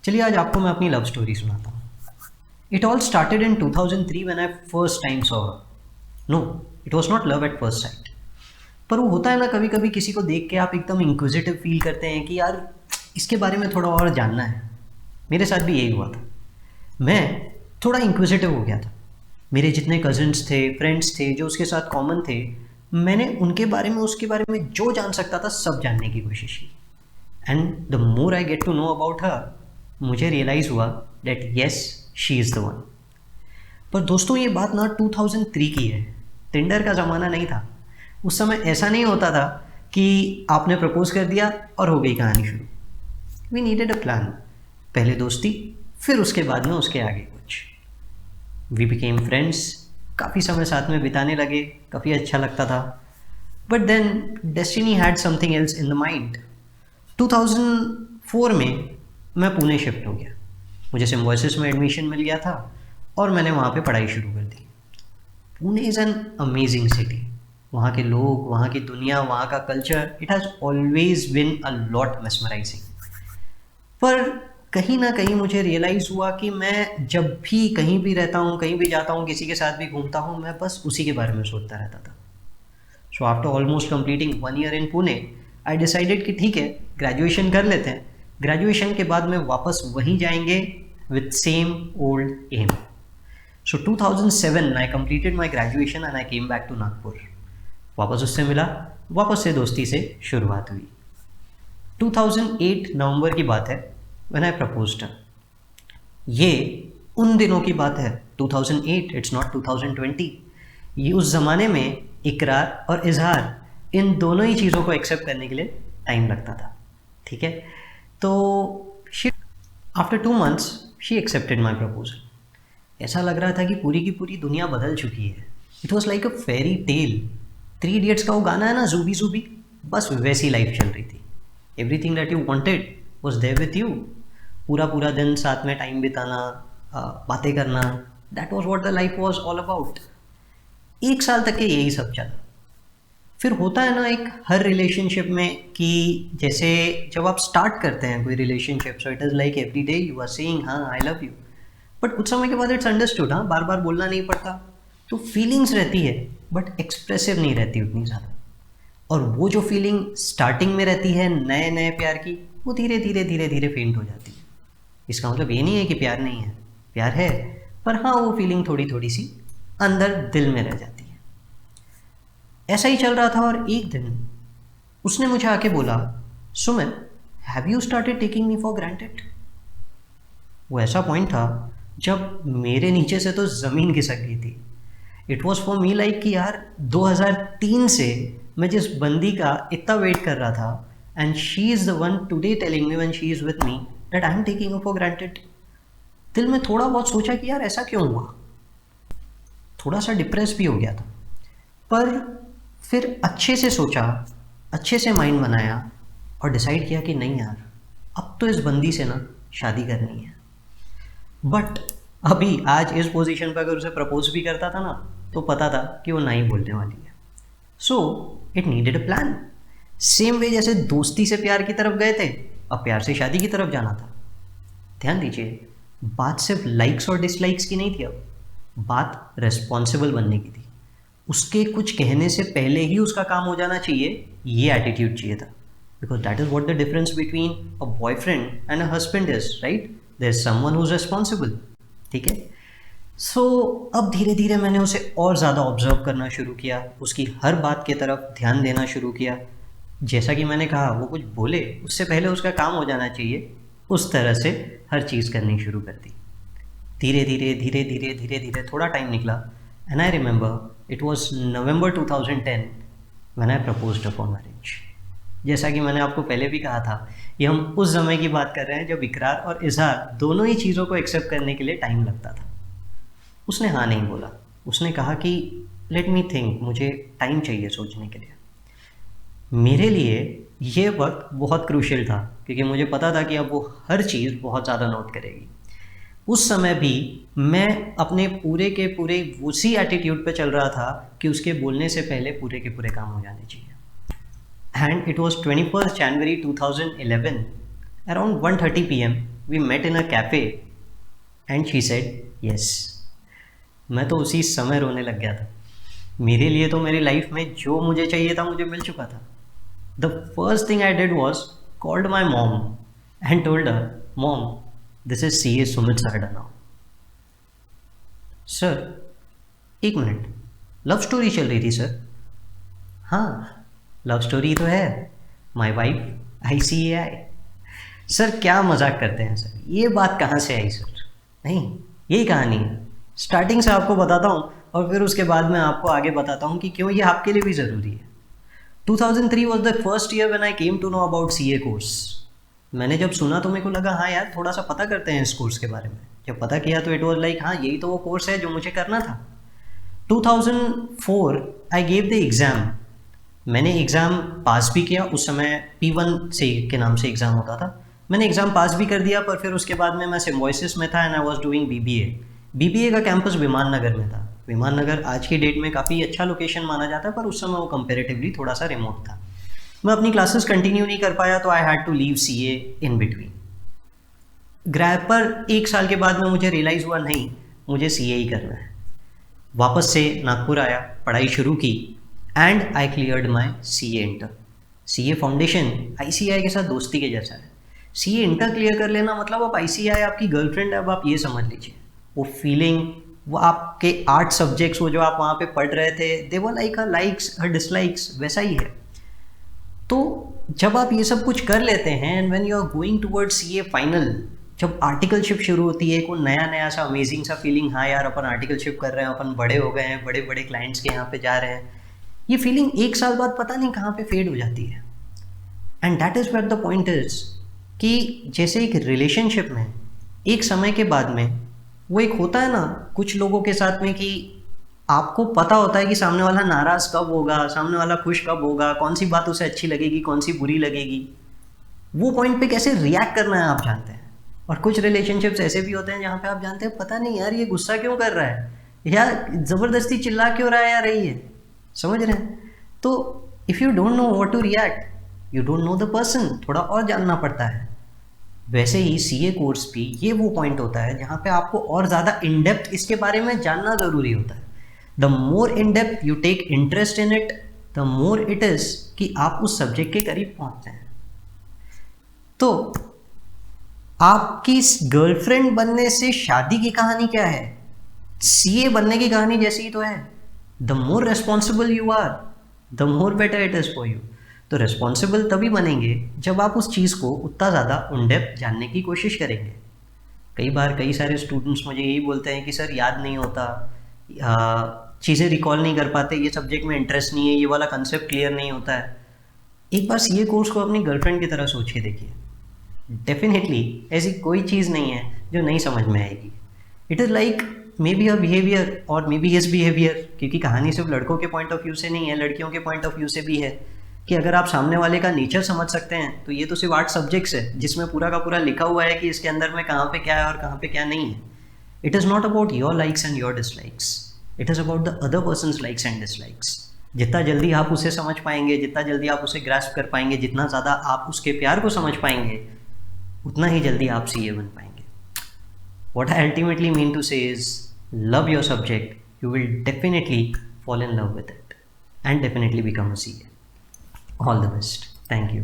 चलिए आज आपको मैं अपनी लव स्टोरी सुनाता हूँ। It all started in 2003 when I first time saw her. No, it was not love at first sight. पर वो होता है ना, कभी कभी किसी को देख के आप एकदम इंक्विजिटिव फील करते हैं कि यार इसके बारे में थोड़ा और जानना है। मेरे साथ भी यही हुआ था। मैं थोड़ा इंक्विजिटिव हो गया था। मेरे जितने कजिन्स थे, फ्रेंड्स थे जो उसके साथ कॉमन थे, मैंने उनके बारे में, उसके बारे में जो जान सकता था सब जानने की कोशिश की। And the more I get to know about her, मुझे रियलाइज़ हुआ that yes, she is the one. पर दोस्तों ये बात ना 2003 की है। टिंडर का ज़माना नहीं था। उस समय ऐसा नहीं होता था कि आपने प्रपोज कर दिया और हो गई कहानी शुरू। We needed a plan. पहले दोस्ती, फिर उसके बाद में उसके आगे कुछ। वी बिकेम फ्रेंड्स, काफ़ी समय साथ में बिताने लगे, काफ़ी अच्छा लगता था। But then destiny had something else in the mind. 2004 में मैं पुणे शिफ्ट हो गया। मुझे सिम्बोसिस में एडमिशन मिल गया था और मैंने वहाँ पे पढ़ाई शुरू कर दी। Pune is an amazing city. वहाँ के लोग, वहाँ की दुनिया, वहाँ का culture, it has always been a lot mesmerising. पर कहीं ना कहीं मुझे रियलाइज़ हुआ कि मैं जब भी कहीं भी रहता हूँ, कहीं भी जाता हूँ, किसी के साथ भी घूमता हूँ, मैं बस उसी के बारे में सोचता रहता था। So after almost completing 1 year in Pune, I decided कि ठीक है, ग्रेजुएशन कर लेते हैं। ग्रेजुएशन के बाद में वापस वहीं जाएंगे with same old aim. So 2007 I completed my graduation and I came back to Nagpur. वापस उससे मिला, वापस से दोस्ती से शुरुआत हुई। 2008 नवंबर की बात है, व्हेन आई प्रपोज्ड हर। ये उन दिनों की बात है, 2008, इट्स नॉट 2020। ये उस ज़माने में इकरार और इजहार, इन दोनों ही चीज़ों को एक्सेप्ट करने के लिए टाइम लगता था। ठीक है, तो she after 2 months she accepted my proposal. ऐसा लग रहा था कि पूरी की पूरी दुनिया बदल चुकी है। It was like a fairy tale. 3 idiots का वो गाना है ना, जूबी जूबी, बस वैसी लाइफ चल रही थी। Everything that you wanted was there with you. पूरा पूरा दिन साथ में टाइम बिताना, बातें करना, that was what the life was all about. 1 साल तक के यही सब चला। फिर होता है ना एक हर रिलेशनशिप में कि जैसे जब आप स्टार्ट करते हैं कोई relationship, so it is like every day you are saying हाँ आई लव यू। बट कुछ समय के बाद इट्स अंडरस्टूड, हाँ बार बार बोलना नहीं पड़ता। तो फीलिंग्स रहती है बट एक्सप्रेसिव नहीं रहती उतनी ज़्यादा। और वो जो फीलिंग स्टार्टिंग में रहती है नए नए प्यार की, वो धीरे धीरे धीरे धीरे फेंट हो जाती है। इसका मतलब ये नहीं है कि प्यार नहीं है, प्यार है, पर हाँ वो फीलिंग थोड़ी थोड़ी सी अंदर दिल में रह जाती है। ऐसा ही चल रहा था और एक दिन उसने मुझे आके बोला, Sumit, have you started taking me for granted. वो ऐसा पॉइंट था जब मेरे नीचे से तो ज़मीन खिसक गई थी। It was for me like कि यार 2003 से मैं जिस बंदी का इतना वेट कर रहा था, and she is the one today telling me when she is with me that I am taking her for granted. दिल में थोड़ा बहुत सोचा कि यार ऐसा क्यों हुआ। थोड़ा सा डिप्रेस भी हो गया था। पर फिर अच्छे से सोचा, अच्छे से माइंड बनाया और डिसाइड किया कि नहीं यार, अब तो इस बंदी से ना शादी करनी है। बट अभी आज इस पोजीशन पर अगर उसे प्रपोज भी करता था ना, तो पता था कि वो नहीं बोलने वाली है। So it needed a plan. Same way जैसे दोस्ती से प्यार की तरफ गए थे, अब प्यार से शादी की तरफ जाना था। ध्यान दीजिए, बात सिर्फ लाइक्स और डिसलाइक्स की नहीं थी, अब बात रिस्पॉन्सिबल बनने की थी। उसके कुछ कहने से पहले ही उसका काम हो जाना चाहिए, ये एटीट्यूड चाहिए था। Because that is what the difference between a boyfriend and a husband is, right? There is someone who is responsible. ठीक है, सो अब धीरे धीरे मैंने उसे और ज़्यादा ऑब्जर्व करना शुरू किया, उसकी हर बात की तरफ ध्यान देना शुरू किया। जैसा कि मैंने कहा, वो कुछ बोले उससे पहले उसका काम हो जाना चाहिए, उस तरह से हर चीज़ करनी शुरू कर दी। धीरे धीरे धीरे धीरे धीरे धीरे थोड़ा टाइम निकला, and I remember it was November 2010 when I proposed for marriage. जैसा कि मैंने आपको पहले भी कहा था, ये हम उस समय की बात कर रहे हैं जब इकरार और इजहार दोनों ही चीज़ों को एक्सेप्ट करने के लिए टाइम लगता था। उसने हाँ नहीं बोला। उसने कहा कि लेट मी थिंक, मुझे टाइम चाहिए सोचने के लिए। मेरे लिए ये वक्त बहुत क्रूशियल था, क्योंकि मुझे पता था कि अब वो हर चीज़ बहुत ज़्यादा नोट करेगी। उस समय भी मैं अपने पूरे के पूरे उसी एटीट्यूड पे चल रहा था कि उसके बोलने से पहले पूरे के पूरे काम हो जाने चाहिए। And it was 21 January 2011 around 1:30 PM we met in a cafe and she said yes. मैं तो उसी समय रोने लग गया था। मेरे लिए तो मेरी लाइफ में जो मुझे चाहिए था मुझे मिल चुका था। The first thing I did was called my mom and told her, mom this is C A Sumit Sarda now. Sir एक मिनट, लव स्टोरी चल रही थी सर? हाँ लव स्टोरी तो है, माई वाइफ ICAI। सर क्या मजाक करते हैं सर, ये बात कहाँ से आई सर? नहीं यही कहानी है, स्टार्टिंग से आपको बताता हूँ और फिर उसके बाद मैं आपको आगे बताता हूँ कि क्यों ये आपके लिए भी ज़रूरी है। 2003 was the first year when I came to know about CA course. मैंने जब सुना तो मेरे को लगा हाँ यार थोड़ा सा पता करते हैं इस कोर्स के बारे में। जब पता किया तो इट वॉज लाइक हाँ यही तो वो कोर्स है जो मुझे करना था। 2004 आई गेव द एग्ज़ाम। मैंने एग्ज़ाम पास भी किया, उस समय P1 से के नाम से एग्ज़ाम होता था। मैंने एग्ज़ाम पास भी कर दिया, पर फिर उसके बाद में मैं सिम्बोयसिस में था and I was doing BBA का कैंपस विमान नगर में था। विमान नगर आज की डेट में काफ़ी अच्छा लोकेशन माना जाता है, पर उस समय वो कंपेरेटिवली थोड़ा सा रिमोट था। मैं अपनी क्लासेस कंटिन्यू नहीं कर पाया तो I had to leave CA in between. ग्रैब पर 1 साल के बाद में मुझे रियलाइज़ हुआ नहीं मुझे CA ही करना है। वापस से नागपुर आया, पढ़ाई शुरू की and I cleared my CA inter. CA foundation ICAI के साथ दोस्ती के जैसा है। CA इंटर क्लियर कर लेना मतलब अब ICAI आपकी गर्लफ्रेंड है। अब आप ये समझ लीजिए वो फीलिंग, वो आपके 8 सब्जेक्ट्स वो जो आप वहाँ पे पढ़ रहे थे दे वर लाइक लाइक्स और डिसलाइक्स, वैसा ही है। तो जब आप ये सब कुछ कर लेते हैं and when you are going towards CA final, जब आर्टिकलशिप शुरू होती है, कोई नया नया सा अमेजिंग सा फीलिंग, हाँ यार अपन आर्टिकलशिप कर रहे हैं, अपन बड़े हो गए हैं, बड़े बड़े क्लाइंट्स के यहाँ पे जा रहे हैं, ये फीलिंग 1 साल बाद पता नहीं कहाँ पे फेड हो जाती है। And that is where the point is कि जैसे एक रिलेशनशिप में एक समय के बाद में वो एक होता है ना कुछ लोगों के साथ में कि आपको पता होता है कि सामने वाला नाराज़ कब होगा, सामने वाला खुश कब होगा, कौन सी बात उसे अच्छी लगेगी, कौन सी बुरी लगेगी, वो पॉइंट पे कैसे रिएक्ट करना है आप जानते हैं। और कुछ रिलेशनशिप्स ऐसे भी होते हैं जहाँ पे आप जानते हैं पता नहीं यार ये गुस्सा क्यों कर रहा है, या ज़बरदस्ती चिल्ला क्यों रहा है या रही है, समझ रहे हैं? तो if you don't know what to react, you don't know the person, थोड़ा और जानना पड़ता है। वैसे ही CA कोर्स भी ये वो पॉइंट होता है जहाँ पे आपको और ज़्यादा इन डेप्थ इसके बारे में जानना ज़रूरी होता है। The more in depth you take interest in it, the more it is कि आप उस सब्जेक्ट के करीब पहुँचते हैं। तो आपकी गर्लफ्रेंड बनने से शादी की कहानी क्या है? CA बनने की कहानी जैसी ही तो है। The more responsible you are, the more better it is for you. तो रेस्पॉन्सिबल तभी बनेंगे जब आप उस चीज़ को उतना ज़्यादा इन डेप्थ जानने की कोशिश करेंगे। कई बार कई सारे स्टूडेंट्स मुझे यही बोलते हैं कि सर याद नहीं होता, चीज़ें रिकॉल नहीं कर पाते, ये सब्जेक्ट में इंटरेस्ट नहीं है, ये वाला कंसेप्ट क्लियर नहीं होता है। एक बार CA कोर्स को अपनी गर्लफ्रेंड की तरह सोच के देखिए, डेफिनेटली ऐसी कोई चीज़ नहीं है जो नहीं समझ में आएगी। It is like may be her behaviour और मे बी हिज बिहेवियर, क्योंकि कहानी सिर्फ लड़कों के पॉइंट ऑफ व्यू से नहीं है, लड़कियों के पॉइंट ऑफ व्यू से भी है कि अगर आप सामने वाले का नेचर समझ सकते हैं तो ये तो सिर्फ 8 सब्जेक्ट्स है जिसमें पूरा का पूरा लिखा हुआ है कि इसके अंदर में कहाँ पे क्या है और कहाँ पे क्या नहीं है। It is not about your likes and your dislikes, it is about the other persons likes and dislikes. जितना जल्दी आप उसे समझ पाएंगे, जितना जल्दी आप उसे ग्रास्प कर पाएंगे, जितना ज़्यादा आप उसके प्यार को समझ पाएंगे, उतना ही जल्दी आप CA बन पाएंगे। What I ultimately mean to say is, love your subject, you will definitely fall in love with it and definitely become a CA. All the best. Thank you.